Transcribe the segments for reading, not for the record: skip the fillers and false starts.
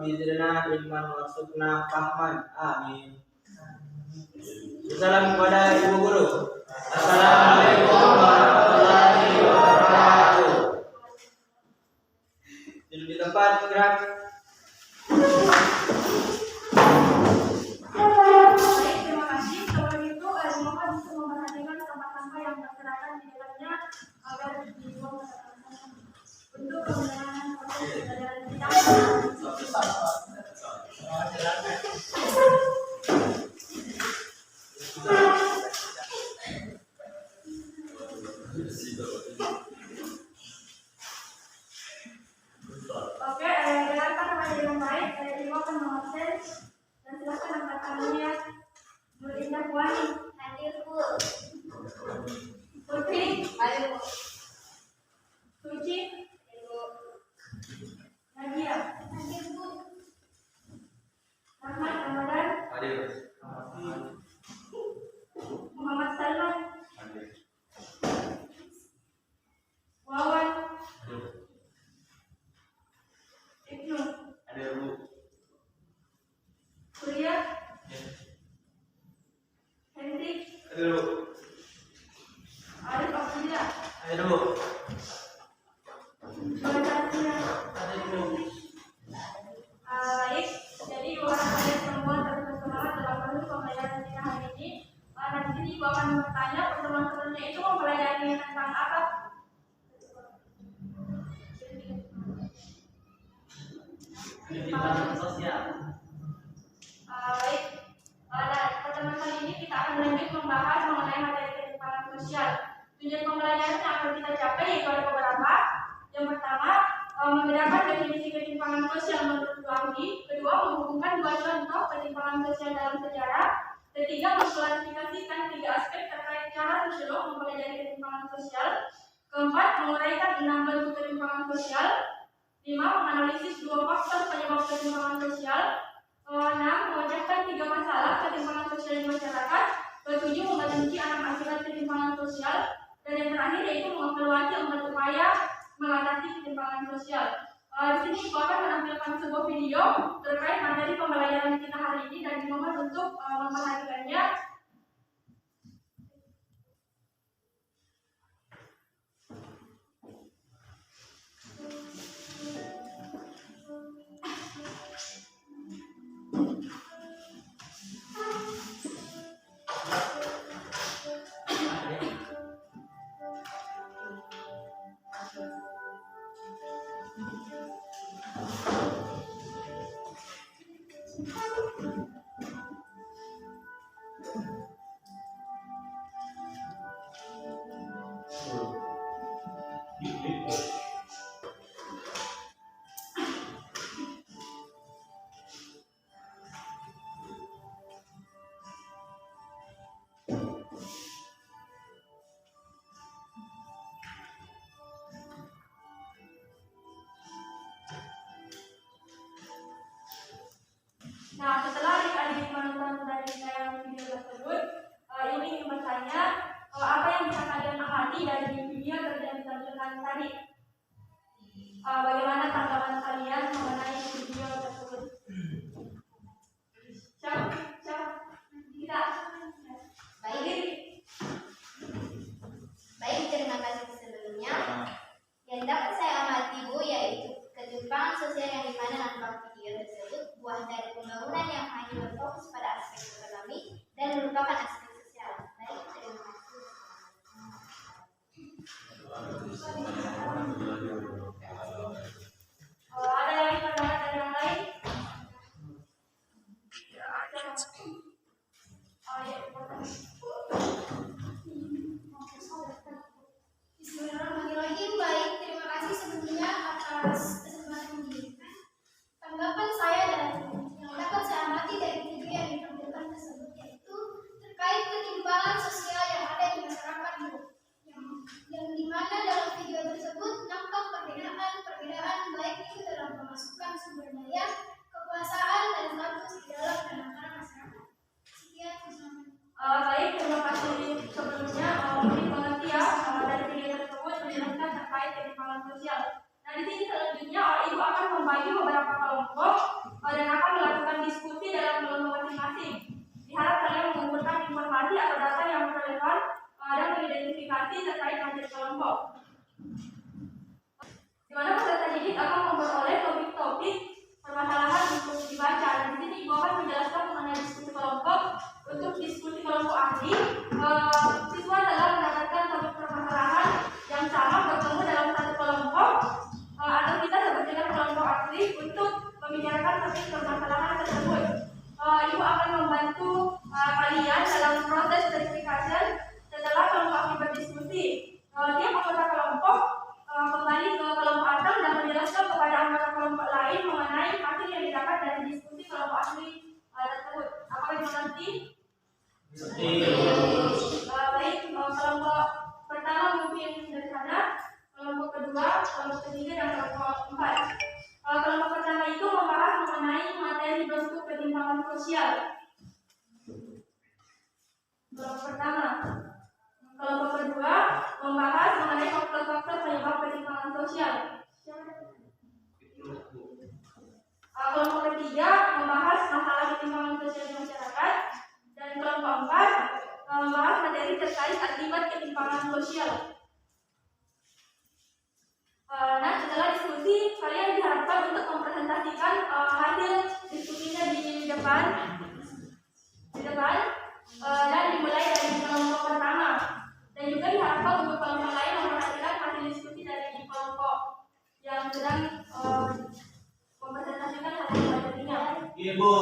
Rabbi zidna ilman warzuqna fahman. Amin. Salam kepada Ibu Guru. Assalamualaikum warahmatullahi wabarakatuh. Duduk di tempat, gerak. Baik, terima kasih. Kalau itu, semoga bisa memperhatikan sampah-sampah yang berserakan di dekatnya agar dibuang ke tempat sampah. Untuk kemudahan proses kesadaran kita. Oke, dengarkan remaja yang baik. Saya Ibu akan mengabsen dan silakan angkat tangannya. Nur Indah Puani. Hadir, Bu. Putri. Hadir, Bu. Suci. Hadir, Bu. Nadia. Hadir, Bu. Rahmat Ramadan. Hadir. Muhammad Salman. Hadir. Wawan. Ibnu. Hadir, Bu. Surya. Henry. Hadir, Bu. Arif Abdillah. Hadir, Bu. Batasnya. Hadir, Bu. Baik, jadi buat kalian semua tersemangat dalam proses pembelajaran kita hari ini. Nanti Ibu akan bertanya pertemuan-pertemuannya itu mempelajari tentang apa? Kehidupan sosial. Baik, pada pertemuan kali ini kita akan lanjut membahas mengenai materi ketimpangan sosial. Tujuan pembelajaran yang akan kita capai yaitu ada beberapa. Yang pertama, membedakan definisi ketimpangan sosial menurut Luanggi. Kedua, menghubungkan dua contoh ketimpangan sosial dalam sejarah. Ketiga, mengklarifikasikan tiga aspek terkait cara sosiolog mempelajari ketimpangan sosial. Keempat, menguraikan 6 bentuk ketimpangan sosial. 5, menganalisis 2 faktor penyebab ketimpangan sosial. 6, memecahkan 3 masalah ketimpangan sosial di masyarakat. 7, membagi 6 akibat ketimpangan sosial. Dan yang terakhir yaitu mengevaluasi 4 upaya mengatasi ketimpangan sosial. Di sini Ibu akan menampilkan sebuah video terkait materi pembelajaran kita hari ini dan dimohon untuk memperhatikannya. Nah, setelah adik-adik menonton dari tayangan video tersebut, ini ingin bertanya apa yang bisa kalian amati dari video yang ditampilkan tadi? Bagaimana tanggapan kalian mengenai video tersebut? Kita baik, terima kasih sebelumnya. Yang dapat saya amati, Bu, yaitu ketimpangan sosial yang dimana nampak video tersebut buah dari pembangunan yang hanya berfokus pada aspek ekonomi dan melupakan aspek sosial. Baik, terima kasih. ada lagi pendapat dari yang lain? Bismillahirrahmanirrahim. Baik, terima kasih sebelumnya atas kesempatan memberikan tanggapan saya dan yang dapat saya amati dari video yang ditampilkan tersebut, yaitu terkait ketimpangan sosial yang ada di masyarakat, yang dimana dalam video tersebut nampak perbedaan baik itu dalam pemasukan sumber daya, kekuasaan dan status di dalam dan antara masyarakat. Sekian. Baik, terima kasih sebelumnya. Mungkin mengerti ya dari video tersebut menjelaskan terkait ketimpangan sosial. Nah, di sini selanjutnya Ibu akan membagi beberapa kelompok verifikasi terkait materi kelompok. Di mana peserta didik akan memperoleh topik-topik permasalahan untuk dibaca. Dan di sini Ibu akan menjelaskan mengenai diskusi kelompok. Untuk diskusi kelompok ahli, siswa telah mendapatkan topik permasalahan yang sama bertemu dalam satu kelompok atau kita sebut dengan kelompok ahli untuk membicarakan topik permasalahan tersebut. Ibu akan membantu kalian dalam proses verifikasi setelah kelompok ahli berdiskusi. Dia anggota kelompok kembali ke kelompok asal dan menjelaskan kepada anggota kelompok lain mengenai hasil yang didapat dari diskusi kelompok ahli tersebut. Apakah dimengerti? Baik, kelompok pertama mungkin sederhana, kelompok kedua, kelompok ketiga, dan kelompok keempat. Kelompok pertama itu membahas mengenai materi bentuk ketimpangan sosial. Kelompok pertama. Kelompok kedua membahas mengenai faktor-faktor penyebab ketimpangan sosial. Kelompok ketiga membahas masalah ketimpangan sosial di masyarakat. Dan kelompok keempat membahas materi terkait akibat ketimpangan sosial. Nah, setelah diskusi, kalian diharapkan untuk mempresentasikan hasil diskusinya di depan, dan dimulai dari kelompok pertama. Dan juga diharapkan untuk kelompok lain memperhatikan hasil diskusi dari kelompok yang sedang mempresentasikan hasil materinya. Ibu.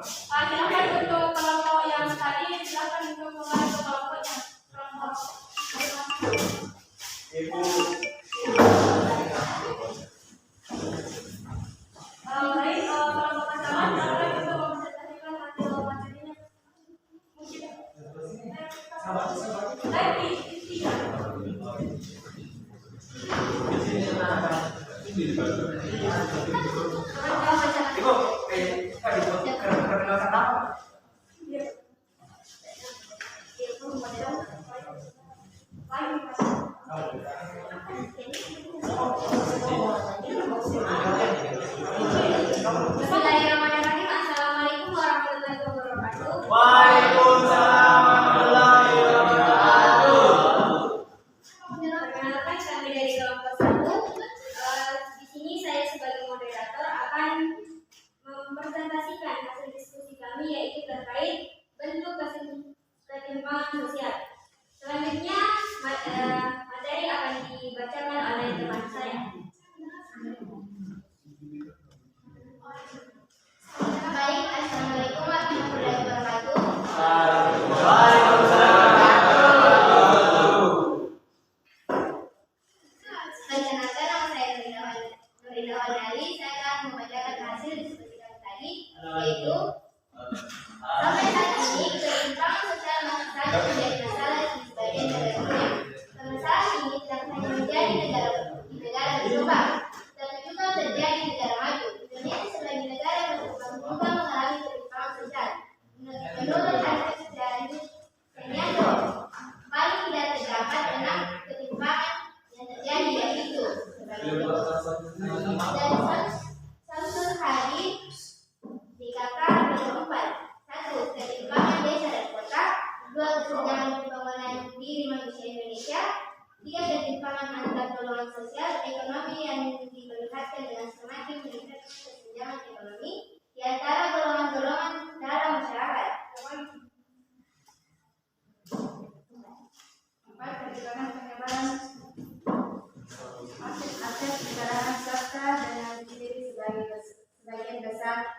Silakan untuk kelompok yang tadi, silakan untuk kembali ke kelompoknya. Baik, kelompok pertama silakan untuk mempresentasikan hasil materinya. Bismillahirrahmanirrahim. Assalamualaikum warahmatullahi wabarakatuh. Waalaikumsalam warahmatullahi wabarakatuh. Perkenalkan, kami dari kelompok 1. Di sini saya sebagai moderator akan mempresentasikan Sebagai awal dari saya akan membacakan hasil diskusi kami tadi, yaitu sampai saat ini ketimpangan sosial masih saja menjadi masalah di sebagian negara dunia. Permasalahan ini tidak hanya menjadi di negara berkembang, tapi juga terjadi di negara maju. Indonesia sebagai negara yang berkembang juga mengalami ketimpangan sosial. Menurut hasil sejarah Seniago, paling tidak terdapat 6 ketimpangan yang terjadi, yaitu dari Samsul Hadi DKK berempat. 1. Ketimpangan desa dan kota. 2. Kesenjangan pembangunan diri manusia Indonesia. 3. Ketimpangan antar golongan sosial ekonomi yang diperlihatkan dengan semakin meningkat kesenjangan ekonomi di antara golongan-golongan dalam masyarakat. 4. Ketimpangan penyebaran aset kendaraan serta dengan diri sebagian besar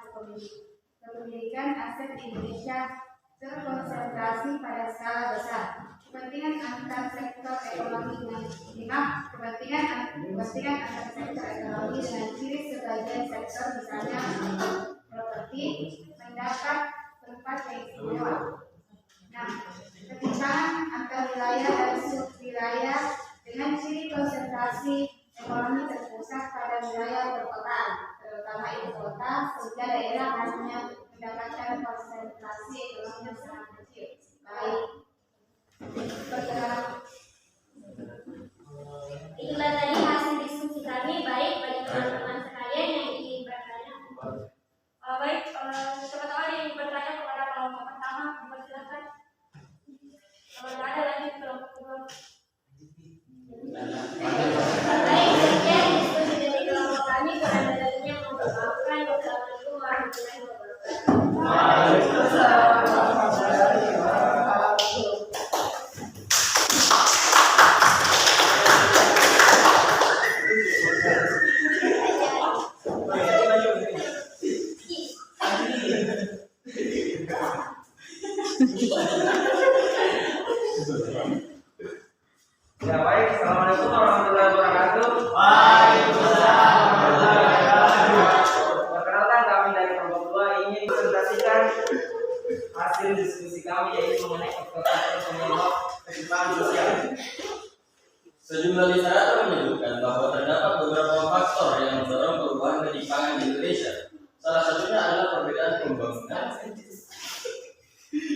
kepemilikan aset Indonesia terkonsentrasi pada skala besar. Kepentingan antar sektor ekonomi dengan kepentingan antar sektor ekonomi dengan ciri sebagian sektor misalnya properti mendapat tempat yang istimewa. 6. Ketimpangan antar wilayah dan subwilayah dengan ciri konsentrasi ekonomi terpusat pada wilayah perkotaan, terutama ibu kota, sehingga daerah hanya mendapatkan konsentrasi ekonomi yang sangat kecil. Baik, itulah tadi hasil diskusi kami. Baik, bagi teman-teman sekalian yang ingin bertanya. Baik, teman-teman yang ingin bertanya kepada kelompok pertama, dipersilakan. Kalau tidak ada lagi kelompok kedua. Baik, sekian diskusi dari kelompok kami. Kurang lebihnya mohon maafkan. Wassalamualaikum warahmatullahi wabarakatuh. Ya baik, assalamualaikum warahmatullahi wabarakatuh. Perkenalkan, kami dari kelompok 2 ingin presentasikan hasil diskusi kami, yaitu mengenai faktor penyebab ketimpangan sosial. Sejumlah literatur menyebutkan bahwa terdapat beberapa faktor yang mendorong perubahan ketimpangan di Indonesia. Salah satunya adalah perbedaan pembangunan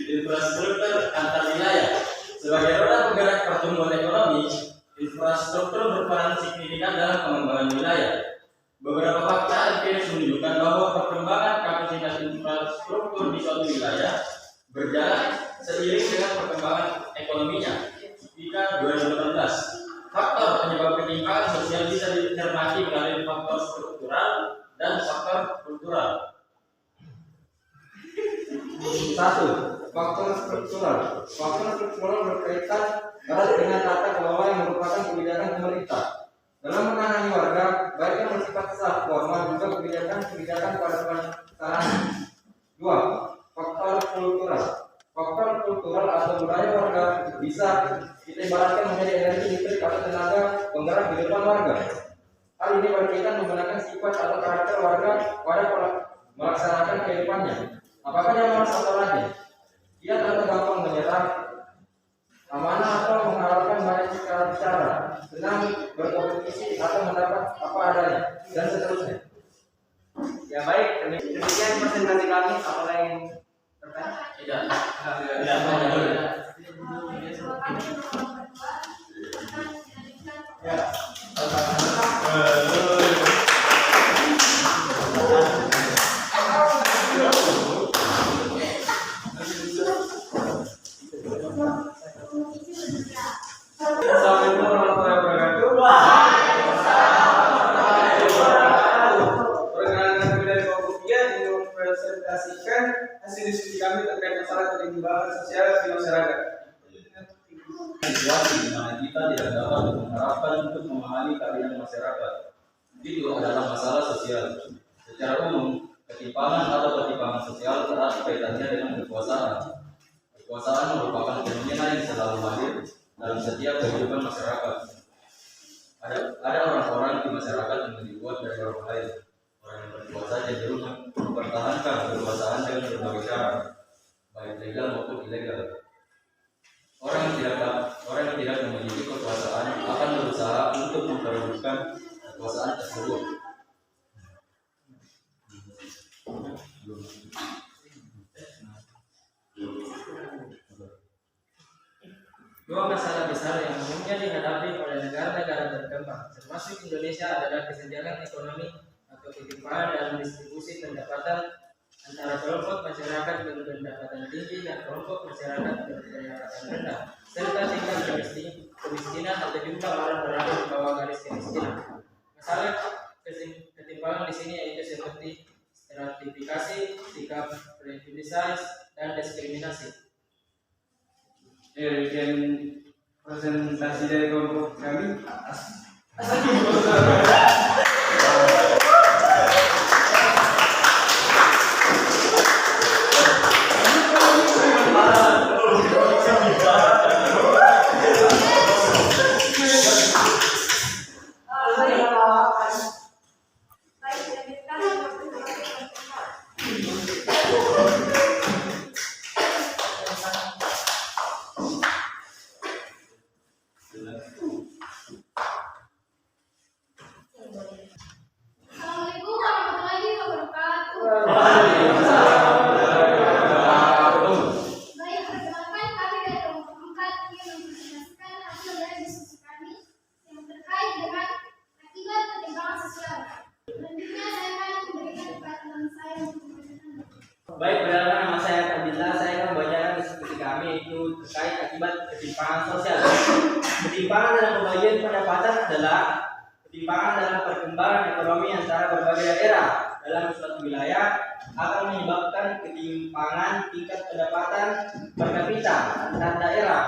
infrastruktur antar wilayah. Sebagai roda penggerak pertumbuhan ekonomi, infrastruktur berperan signifikan dalam pengembangan wilayah. Beberapa fakta empiris menunjukkan bahwa perkembangan kapasitas infrastruktur di suatu wilayah berjalan seiring dengan perkembangan ekonominya. Jika 2018, faktor penyebab ketimpangan sosial bisa dicermati melalui faktor struktural dan faktor kultural. 1. Faktor struktural. Faktor struktural berkaitan erat dengan tata kelola yang merupakan kebijakan pemerintah dalam menangani warga, baik yang bersifat sah formal juga kebijakan pada pelaksanaan. 2. Faktor kultural. Faktor kultural atau budaya warga bisa kita ibaratkan menjadi energi listrik atau tenaga penggerak di depan warga. Hal ini berkaitan menggunakan sifat atau karakter warga pada melaksanakan kehidupannya. Apakah dia malas atau rajin? Dia terlalu gampang menyerah, amanah atau mengharapkan banyak cara, senang berkompetisi atau mendapat apa adanya, dan seterusnya. Ya baik, demikian presentasi kami. Apa yang bertanya? Tidak. Assalamualaikum warahmatullahi wabarakatuh. Perkenalkan kami dari kelompok 3 ingin mempresentasikan hasil diskusi kami terkait masalah ketimpangan sosial di masyarakat. Situasi di mana kita tidak dapat mengharapkan untuk memahami keadaan masyarakat. Itu adalah masalah sosial. Secara umum, ketimpangan atau ketimpangan sosial erat kaitannya dengan kekuasaan. Kekuasaan merupakan fenomena yang selalu hadir dalam setiap kehidupan masyarakat. Ada orang-orang di masyarakat yang dibuat dari orang lain. Orang yang berkuasa cenderung mempertahankan kekuasaan dengan berbagai cara, baik legal maupun ilegal. Orang yang tidak memiliki kekuasaan akan berusaha untuk memperebutkan kekuasaan tersebut. Dua masalah besar yang umumnya dihadapi oleh negara-negara berkembang, termasuk Indonesia, adalah kesenjangan ekonomi atau ketimpangan dalam distribusi pendapatan antara kelompok masyarakat berpendapatan tinggi dan kelompok masyarakat berpendapatan rendah, serta tingkat kemiskinan atau jumlah orang berada di bawah garis kemiskinan. Masalah ketimpangan di sini yaitu seperti stratifikasi, sikap prejudisial, dan diskriminasi. Demikian presentasi dari kelompok kami. Assalamualaikum warahmatullahi wabarakatuh. Baik, perkenalkan kami dari kelompok 4 ingin mempresentasikan hasil dari diskusi kami yang terkait dengan akibat ketimpangan sosial. Selanjutnya saya akan memberikan kepada teman saya untuk mempresentasikan. Baik, perkenalkan nama saya Abdillah. Saya akan membacakan diskusi kami yaitu terkait akibat ketimpangan sosial. Ketimpangan dalam pembagian pendapatan adalah ketimpangan dalam perkembangan ekonomi antara berbagai daerah dalam suatu wilayah akan menyebabkan ketimpangan tingkat pendapatan per kapita antar daerah.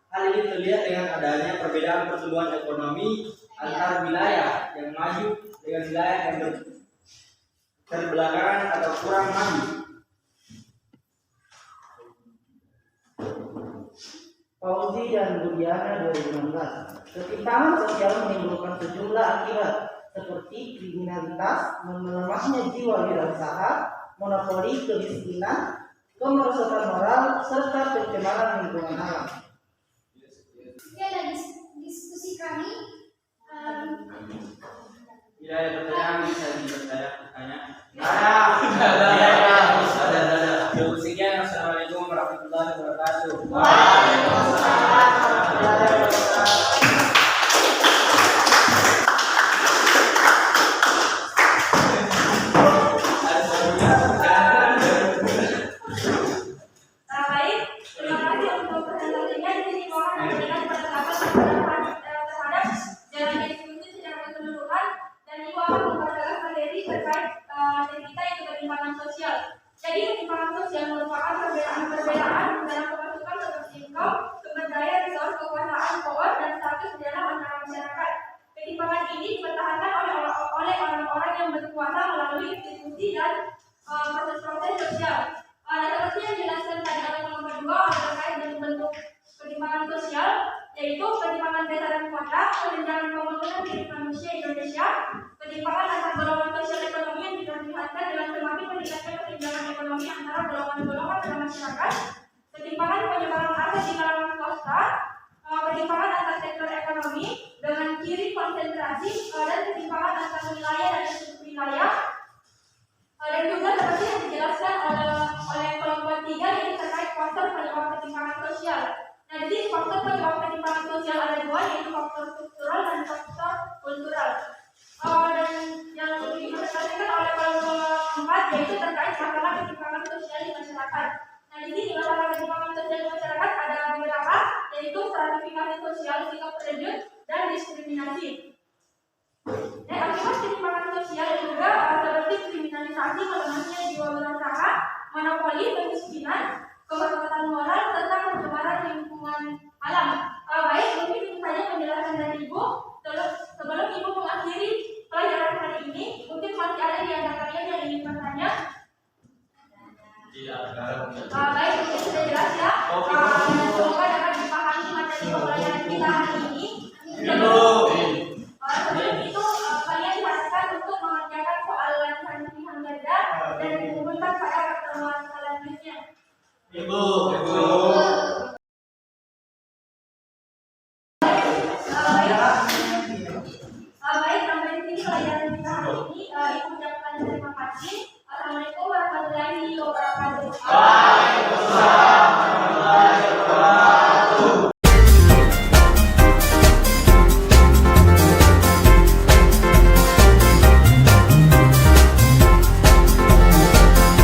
Hal ini terlihat dengan adanya perbedaan pertumbuhan ekonomi antar wilayah yang maju dengan wilayah yang terbelakangan atau kurang maju. Fauzi dan Budiana 2016. Ketimpangan sosial menimbulkan sejumlah akibat seperti kriminalitas, melemahnya jiwa wirausaha, monopoli kemiskinan, kemerosotan moral, serta pencemaran lingkungan alam. Sekian dari diskusi kami. Tidak ada pertanyaan, bisa bertanya. Cukup sekian. Assalamualaikum warahmatullahi wabarakatuh. Baik, terima kasih untuk presentasinya. Di sini mohon memberikan pendapat terhadap jalan diskusi secara keseluruhan, dan ibu akan memperjelas materi terkait dari kita yaitu ketimpangan sosial. Jadi ketimpangan sosial merupakan perbedaan dalam pemasukan seperti income, sumber daya, resource, kekuasaan, power, dan status dalam antara masyarakat. Ketimpangan ini dipertahankan oleh orang-orang yang berkuasa melalui institusi dan proses-proses sosial. Seperti yang dijelaskan tadi oleh kelompok 2 terkait dengan bentuk ketimpangan sosial, yaitu ketimpangan desa dan kota, kesenjangan pembangunan hidup manusia Indonesia, ketimpangan antar golongan sosial ekonomi yang diperlihatkan dengan semakin meningkatnya kesenjangan ekonomi antara golongan-golongan dalam masyarakat, ketimpangan penyebaran aset di kalangan swasta, ketimpangan antar sektor ekonomi dengan ciri konsentrasi, dan ketimpangan antar wilayah dan subwilayah. Dan juga seperti yang dijelaskan oleh kelompok 3 yaitu terkait faktor penyebab ketimpangan sosial. Nah, jadi faktor penyebab ketimpangan sosial ada 2, yaitu faktor struktural dan faktor kultural. Dan yang dipresentasikan oleh kelompok 4 yaitu terkait masalah ketimpangan sosial di masyarakat. Nah, di sini masalah ketimpangan sosial di masyarakat ada beberapa, yaitu stratifikasi sosial, sikap prejudis, dan diskriminasi. Akibat ketimpangan sosial juga seperti kriminalisasi, melemahnya jiwa berusaha, monopoli kemiskinan, kemerosotan moral, serta pencemaran lingkungan alam. Baik, mungkin itu saja penjelasan dari Ibu. Sebelum Ibu mengakhiri pelajaran hari ini, mungkin masih ada di antara kalian yang ingin bertanya. Baik, mungkin sudah jelas ya. Semoga dapat dipahami materi pembelajaran kita hari ini.